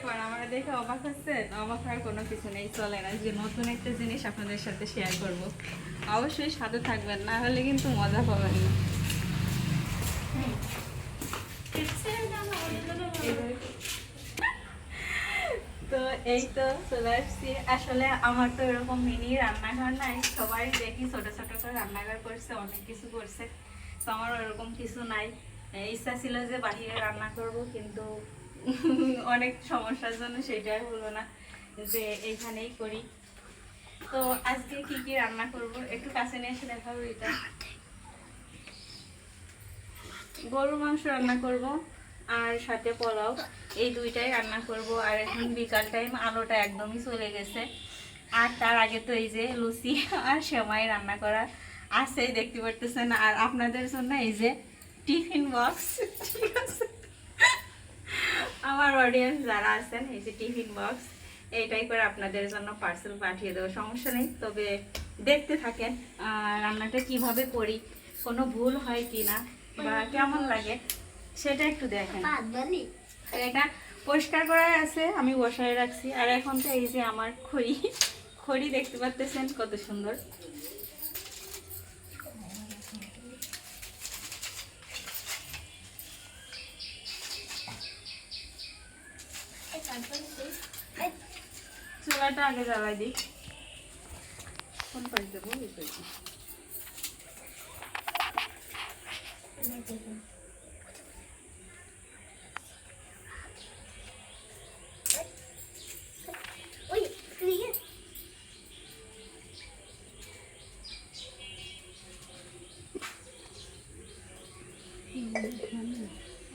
কোন আমরা দেখে অবাক হচ্ছেন? অবাক হওয়ার কোনো কিছু নেই, চলে না যে নতুন একটা জিনিস আপনাদের সাথে শেয়ার করব। অবশ্যই সাথে থাকবেন, না হলে কিন্তু মজা পাবেন না। তো এই তো চলে আসছি। আসলে আমার তো এরকম মিনি রান্নাঘর নাই, সবাই দেখি ছোট ছোট করে রান্নাঘর করছে, অনেক কিছু করছে। তো আমার ওরকম কিছু নাই। ইচ্ছা ছিল যে বাহিরে রান্না করব, কিন্তু অনেক সমস্যার জন্য সেটাই হলো না, যে এইখানেই করি। তো আজকে কি কি রান্না করব একটু কাছে নিয়ে এসে দেখাবো। এটা গরুর মাংস রান্না করব আর সাথে পোলাও, এই দুইটাই রান্না করব। আর এখন বিকাল টাইম, আলোটা একদমই চলে গেছে। আর তার আগে তো এই যে লুচি আর সেমাই রান্না করা আছে, দেখতে পারতেছেন। আর আপনাদের জন্য এই যে টিফিন বক্স, ঠিক আছে, আমার অডিয়েন্স যারা আছেন, এই যে টিফিন বক্স, এইটাই করে আপনাদের জন্য পার্সেল পাঠিয়ে দেবো, সমস্যা নেই। তবে দেখতে থাকেন রান্নাটা কিভাবে করি, কোনো ভুল হয় কি না বা কেমন লাগে সেটা একটু দেখেন। এটা পরিষ্কার করা আছে, আমি বসায় রাখছি। আর এখন তো এই যে আমার খড়ি, খড়ি দেখতে পাচ্ছেন কত সুন্দর। চুলাটা আগে জ্বালাই দিই। কোন পাশ দেবো?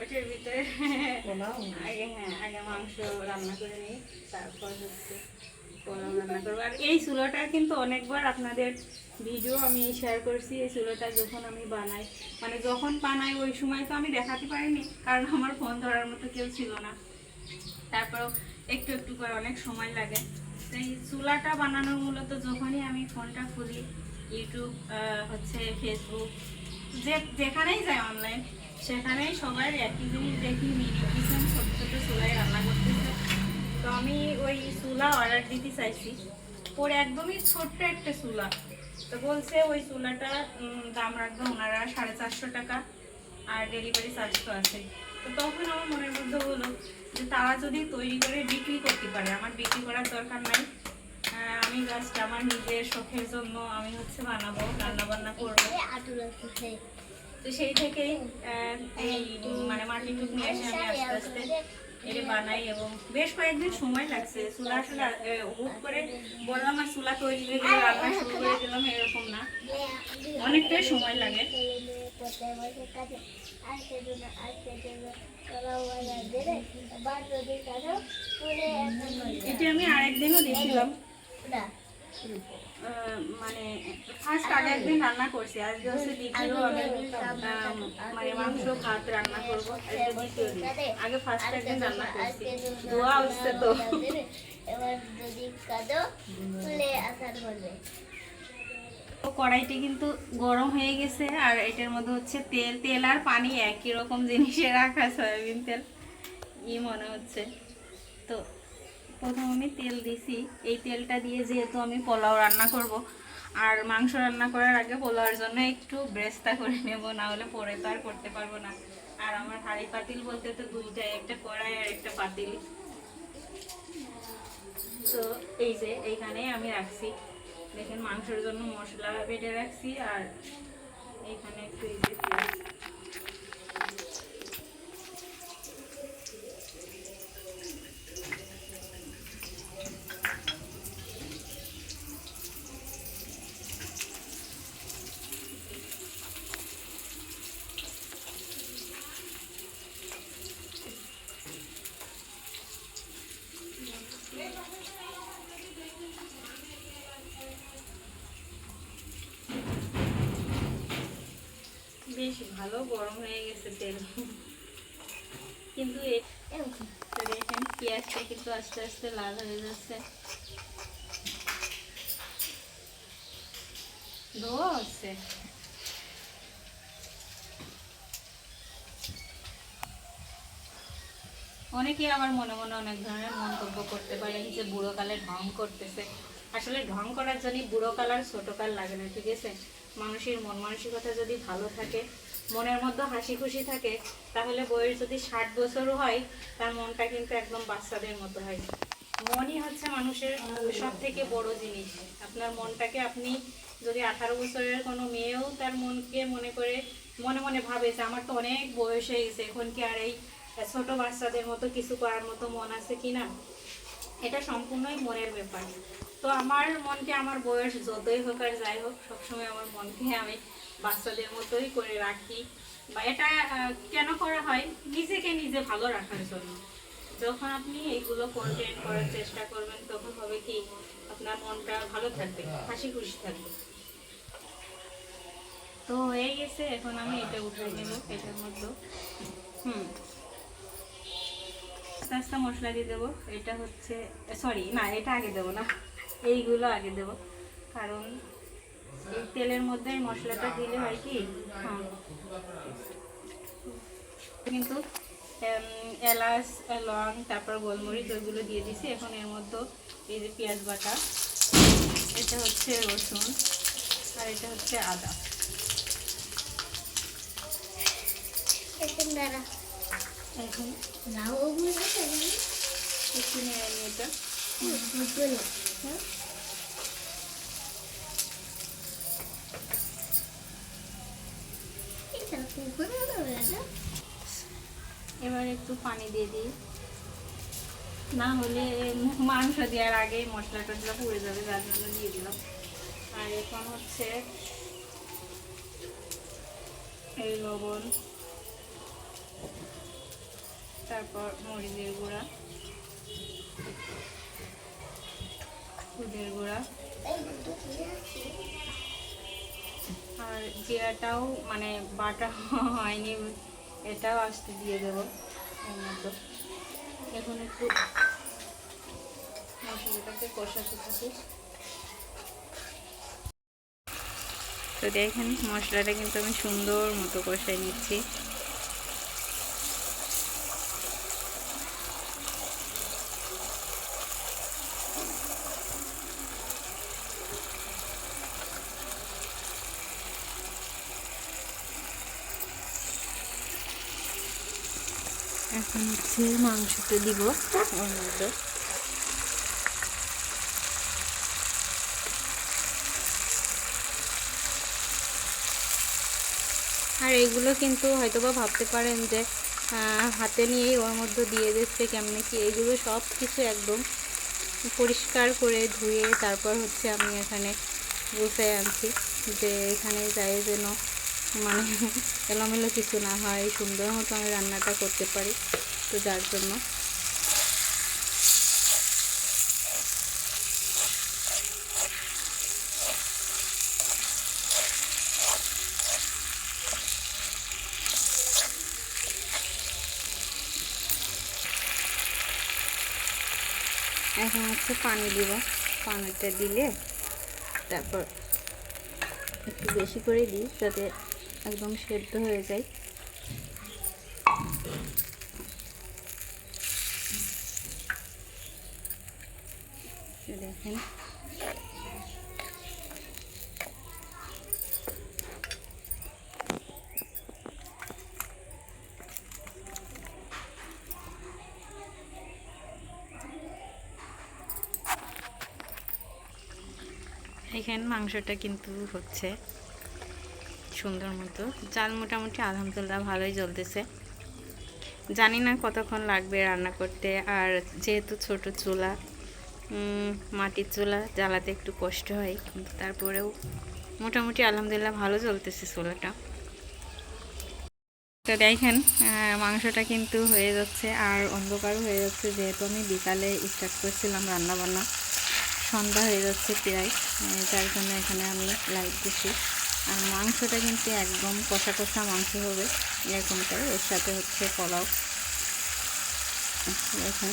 ওটার ভিতরে আগে মাংস রান্না করে নিই, তারপর হচ্ছে পোলাও রান্না করবো। আর এই চুলোটা কিন্তু অনেকবার আপনাদের ভিডিও আমি শেয়ার করছি। এই চুলোটা যখন আমি বানাই, মানে যখন বানাই ওই সময় তো আমি দেখাতে পারিনি, কারণ আমার ফোন ধরার মতো কেউ ছিল না। তারপরেও একটু একটু করে অনেক সময় লাগে। এই চুলাটা বানানোর মূলত যখনই আমি ফোনটা খুলি, ইউটিউব হচ্ছে ফেসবুক, যেখানেই যাই অনলাইন, সেখানেই সবাই একই জিনিস দেখি, মিনি কিচেন, ছোটো ছোটো চুলায় রান্না করতেছে। তো আমি ওই চুলা অর্ডার দিতে চাইছি, পরে একদমই ছোট্ট একটা চুলা। তো বলছে ওই চুলাটা দাম রাখবে ওনারা 450 টাকা, আর ডেলিভারি চার্জ তো আছে। তো তখন আমার মনের মধ্যে হলো যে তারা যদি তৈরি করে বিক্রি করতে পারে, আমার বিক্রি করার দরকার নাই। আমি জাস্ট আমার নিজের শখের জন্য আমি হচ্ছে বানাবো, রান্না বান্না করবো। তো সেই থেকেই এই মানে মাটিটুক নিয়ে এসে আমি আস্তে আস্তে এটা বানাই। এবং বেশ কয়েকদিন সময় লাগছে। চুলা আসলে হুট করে বললাম আর চুলা তৈরি হয়ে গেলে রান্না শুরু করে দিলাম, এরকম না, অনেকটাই সময় লাগে। এটা আমি আরেকদিনও দিয়েছিলাম, মানে ফার্স্ট আগে একদিন রান্না করছি, আজকে হচ্ছে দ্বিতীয় আমি মানে মাংস ভাত রান্না করবো। আগে ফার্স্ট একদিন রান্না করছি, ধোয়া হচ্ছে তো। কড়াইটি কিন্তু গরম হয়ে গেছে, আর এটার মধ্যে হচ্ছে তেল, তেল আর পানি একই রকম জিনিসে রাখা, সয়াবিন তেল ই মনে হচ্ছে। তো প্রথম আমি তেল দিছি, এই তেলটা দিয়ে যেহেতু আমি পোলাও রান্না করব, আর মাংস রান্না করার আগে পোলাওর জন্য একটু ব্রেস্তা করে নেব, না হলে পরে তো আর করতে পারবো না। আর আমার হাঁড়ি পাতিল বলতে তো দুইটাই, একটা কড়াই আর একটা পাতিল। তো এই যে এইখানে আমি রাখছি, দেখেন মাংসের জন্য মশলা বেটে রাখছি। আর এইখানে একটু এই যে পেঁয়াজ, বেশ ভালো গরম হয়ে গেছে তেল। কিন্তু দেখেন পেঁয়াজটা কিন্তু আস্তে আস্তে লাল হয়ে যাচ্ছে। ধোয়া হচ্ছে। অনেকেই আবার মনে মনে অনেক ধরনের মন্তব্য করতে পারেন যে বুড়ো কালে ঢং করতেছে। আসলে ঢং করার জন্য বুড়ো কাল আর ছোটো কাল লাগে না, ঠিক আছে? মানুষের মন মানসিকতা যদি ভালো থাকে, মনের মধ্যে হাসি খুশি থাকে, তাহলে বয়স যদি 60 বছরও হয়, তার মনটা কিন্তু একদম বাচ্চাদের মতো হয়। মনই হচ্ছে মানুষের সব থেকে বড় জিনিস। আপনার মনটাকে আপনি যদি 18 বছরের কোনো মেয়েও তার মনকে মনে করে মনে মনে ভাবে যে আমার তো অনেক বয়স হয়ে গেছে, এখন কি আর এই ছোট বাচ্চাদের মতো কিছু করার মতো মন আছে কিনা, এটা সম্পূর্ণই মনের ব্যাপার। তো আমার মনকে আমার বয়স যতই হোক আর যাই হোক, সবসময় আমার মনকে আমি বাচ্চাদের মতোই করে রাখি। বা এটা কেন করা হয়? নিজেকে নিজে ভালো রাখার জন্য। যখন আপনি এইগুলো কন্টেন্ট করার চেষ্টা করবেন, তখন হবে কি আপনার মনটা ভালো থাকবে, হাসি খুশি থাকবে। তো হয়ে গেছে, এখন আমি এটা উঠাই নেব এটার মধ্যে। আস্তে আস্তে মশলা দিয়ে দেবো। এটা হচ্ছে, সরি না, এটা আগে দেবো না, এইগুলো আগে দেবো। কারণ এই তেলের মধ্যে মশলাটা দিলে হয় কি, কিন্তু এলাচ, লং, তারপর গোলমরিচ ওইগুলো দিয়ে দিছি। এখন এর মধ্যে এই যে পেঁয়াজ বাটা, এটা হচ্ছে রসুন, আর এটা হচ্ছে আদা। এখন একটু নেড়ে নিয়ে এটা এবার একটু পানি দিয়ে দিই, না হলে মাংস দেওয়ার আগে মশলা টসলা পুড়ে যাবে, যার জন্য দিয়ে দিলাম। আর এখন হচ্ছে এই লবণ, তারপর মরিচের গুঁড়া, হলুদের গুঁড়া, আর জিরাটাও মানে বাটা হয়নি, এটাও আস্তে দিয়ে দেবো এর মতো। এখন একটু মশলাটাকে কষাতে থাকি। তো দেখেন মশলাটা কিন্তু আমি সুন্দর মতো কষাই নিচ্ছি। এখন হচ্ছে মাংসটা দিব ওর মধ্যে। আর এইগুলো কিন্তু হয়তোবা ভাবতে পারেন যে হাতে নিয়েই ওর মধ্যে দিয়ে দিচ্ছে কেমনে কি, এইগুলো সব কিছু একদম পরিষ্কার করে ধুয়ে তারপর হচ্ছে আমি এখানে বসায় আনছি, যে এখানে যাই যেন মানে এলোমেলো কিছু না হয়, সুন্দর মতো আমি রান্নাটা করতে পারি। তো যার জন্য এখন হচ্ছে পানি দিব। পানিটা দিলে তারপর একটু বেশি করে দিই যাতে একদম সেদ্ধ হয়ে যায়। দেখেন এখানে মাংসটা কিন্তু হচ্ছে সুন্দর মতো, চাল মোটামুটি আলহামদুলিল্লাহ ভালোই জ্বলতেছে। জানি না কতক্ষণ লাগবে রান্না করতে, আর যেহেতু ছোট চুলা, মাটির চুলা জ্বালাতে একটু কষ্ট হয়, কিন্তু তারপরেও মোটামুটি আলহামদুলিল্লাহ ভালো জ্বলতেছে চুলাটা। তো দেখেন মাংসটা কিন্তু হয়ে যাচ্ছে, আর অন্ধকারও হয়ে যাচ্ছে, যেহেতু আমি বিকালে স্টার্ট করছিলাম রান্নাবান্না, সন্ধ্যা হয়ে যাচ্ছে প্রায়, যার জন্য এখানে আমি লাইট দিচ্ছি। আর মাংসটা কিন্তু একদম কষা কষা মাংস হবে এরকমটাই, এর সাথে হচ্ছে পোলাও। দেখেন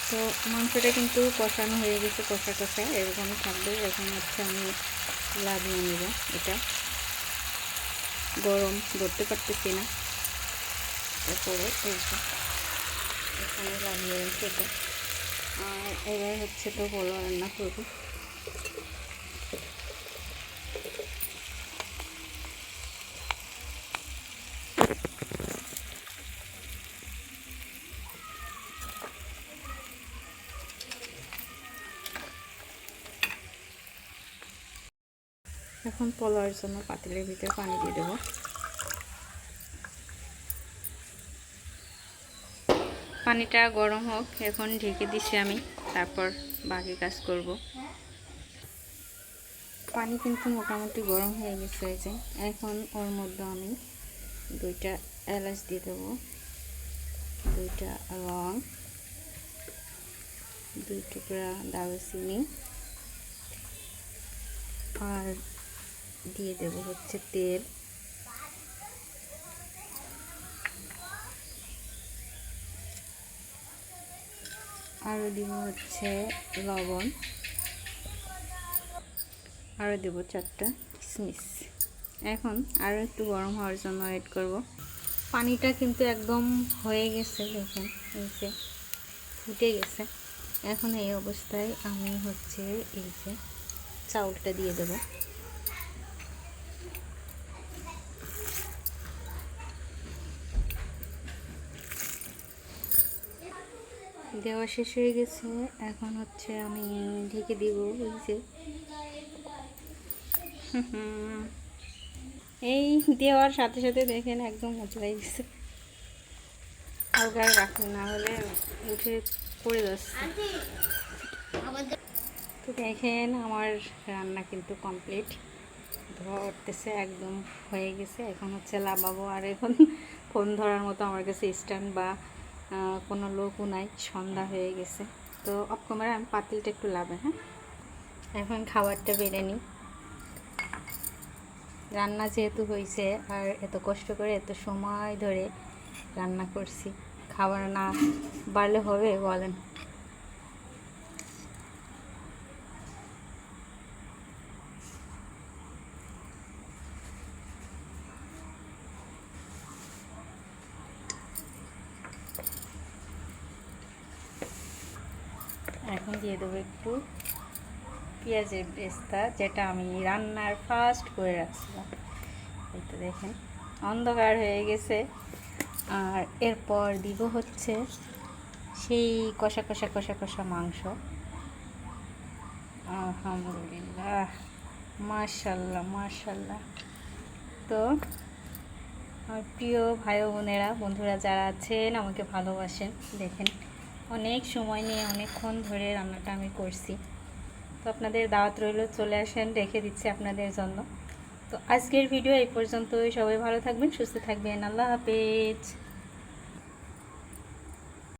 তো মাংসটা কিন্তু কষানো হয়ে গেছে, কষা কষা এরকমই থাকবে। এখন হচ্ছে আমি লাগিয়ে নেব, এটা গরম ধরতে পারতেছি না। এরপরে এই যে এখানে লাগিয়ে রেখে তো, আর এবার হচ্ছে তো পোলাও রান্না করবো। এখন পোলাওয়ের জন্য পাতিলের ভিতরে পানি দিয়ে দেবো। পানিটা গরম হোক, এখন ঢেকে দিচ্ছি আমি, তারপর বাকি কাজ করব। পানি কিন্তু মোটামুটি গরম হয়ে গেছে। যে এখন ওর মধ্যে আমি 2টা এলাচ দিয়ে দেবো, 2টা লং, 2 টুকরা দারুচিনি, আর দিয়ে দেবো হচ্ছে তেল, আরও দিব হচ্ছে লবণ, আরও দেবো 4টা কিশমিশ। এখন আরও একটু গরম হওয়ার জন্য ওয়েট করব। পানিটা কিন্তু একদম হয়ে গেছে, দেখেন এই যে ফুটে গেছে। এখন এই অবস্থায় আমি হচ্ছে এই যে চাউলটা দিয়ে দেব। দেওয়া শেষ হয়ে গেছে। এখন হচ্ছে আমি ঢেকে দিব। এই যে এই দেওয়ার সাথে সাথে দেখেন একদম মচড়াই গেছে। হালকা রাখুন, না হলে উঠে পড়ে যাচ্ছে। তো দেখেন আমার রান্না কিন্তু কমপ্লিট, ধোয়া উঠতেছে, একদম হয়ে গেছে। এখন হচ্ছে লাবাবো। আর এখন ফোন ধরার মতো আমার কাছে স্ট্যান্ড বা কোনো লোকও নাই, সন্ধ্যা হয়ে গেছে। তো অফ ক্যামেরা আমি পাতিলটা একটু লাভে। হ্যাঁ, এখন খাবারটা বেড়ে নিই। রান্না যেহেতু হয়েছে, আর এত কষ্ট করে এত সময় ধরে রান্না করছি, খাবার না বাড়লে হবে বলেন? এখন দিয়ে দেবো একটু পেঁয়াজের বেরেস্তা, যেটা আমি রান্নার ফার্স্ট করে রাখছিলাম। এই তো দেখেন অন্ধকার হয়ে গেছে। আর এরপর দিব হচ্ছে সেই কষা কষা কষা কষা মাংস। আলহামদুলিল্লাহ, মাশাল্লাহ মাশাল্লাহ। তো আমার প্রিয় ভাই বোনেরা, বন্ধুরা যারা আছেন, আমাকে ভালোবাসেন, দেখেন অনেক সময় নিয়ে অনেকক্ষণ ধরে রান্নাটা আমি করছি। তো আপনাদের দাওয়াত রইল, চলে আসেন, রেখে দিচ্ছি আপনাদের জন্য। তো আজকের ভিডিও এই পর্যন্তই। সবাই ভালো থাকবেন, সুস্থ থাকবেন। আল্লাহ হাফেজ।